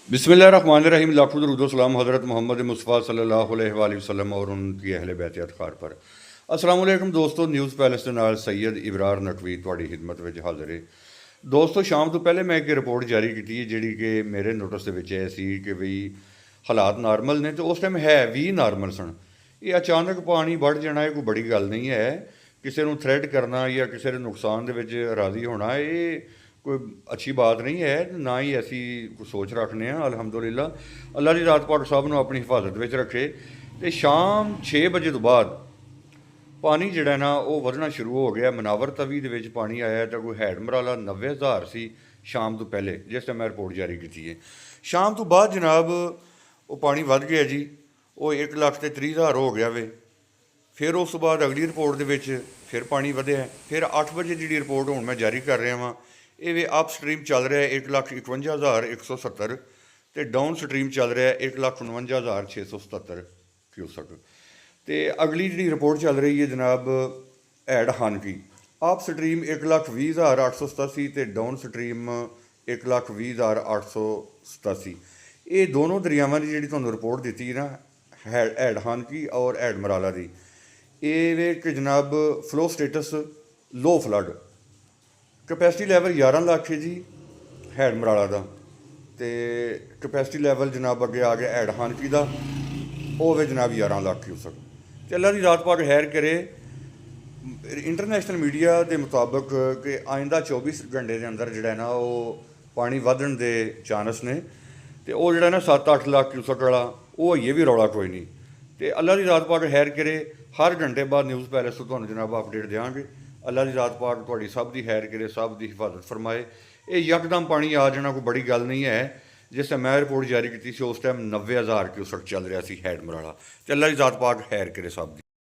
बिस्मिल्लाहिर्रहमानिर्रहीम लाखों दरूद सलाम हज़रत मोहम्मद मुस्तफ़ा सल्लल्लाहु अलैहि वसल्लम और उनकी अहले बैत अतखार पर। अस्सलाम वालेकुम दोस्तों, न्यूज़ पैलेस के नाल सैयद इबरार नकवी तुहाडी खिदमत विच हाज़र है। दोस्तों, शाम तो पहले मैं एक रिपोर्ट जारी की जिहड़ी कि मेरे नोटिस दे विच आया सी कि बई हालात नॉर्मल ने, तो उस टाइम है भी नॉर्मल सन। ये अचानक पानी बढ़ जाना कोई बड़ी गल नहीं है। किसी नूं थ्रैट करना या किसी के नुकसान दे विच राज़ी होना ये कोई अच्छी बात नहीं है, ना ही ऐसी कोई सोच रखने हैं। अलहमदुलिल्लाह अल्लाह की ज़ात पाक सब नूं अपनी हिफाजत में रखे। तो शाम 6 बजे तो बाद पानी जिहड़ा ना वो वधना शुरू हो गया। मनावर तवी दे विच पानी आया तो कोई हैड मराला 90,000 सी शाम तो पहले, जिस टाइम मैं रिपोर्ट जारी की है। शाम तो बाद जनाब वो पानी वध गया जी, वो 1,30,000 हो गया वे। फिर उस बाद अगली रिपोर्ट दे विच फिर पानी वधिया। फिर 8 बजे जी रिपोर्ट हुण मैं जारी कर रहा वां, ये अप स्ट्रीम चल रहा है 1,51,170 तो डाउन स्ट्रीम चल रहा है 1,49,677 क्यूसक। तो अगली जी रिपोर्ट चल रही है जनाब हैड हन की, अप स्ट्रीम 1,20,887 तो डाउन स्ट्रीम 1,20,887। ये दोनों दरियावां की जी तुहानूं रिपोर्ट दी ना हैड हन की और हैड मराला की, ये कि जनाब फ्लो स्टेटस लो फ्लड, कैपेसिटी लैवल 11 लाख है जी हैड मराला का, तो कैपेसिटी लैवल जनाब अगे आ गया हैड हानकी का, वो वे जनाब 11 लाख क्यूसक। तो अल्लाह की ज़ात पाक खैर करे। इंटरनेशनल मीडिया के मुताबिक कि आइंदा 24 घंटे के अंदर जोड़ा ना वो पानी वधन के चांस ने, तो वो जोड़ा ना 7-8 लाख क्यूसक वाला वो ये भी रौला कोई नहीं। तो अल्लाह की ज़ात पाक खैर करे। हर घंटे बाद न्यूज़ पैलेस तो तुहानूं जनाब अपडेट देंगे। अल्लाह की ज़ात पाक तुहाडी सब की खैर करे, सब की हिफाजत फरमाए। ये यकदम पानी आ जाना कोई बड़ी गल नहीं है। जिस टाइम मैं रिपोर्ट जारी की उस टाइम 90,000 क्यूसक चल रहा सी हैड मराला। तो अल्लाह की ज़ात पाक खैर करे सब दी।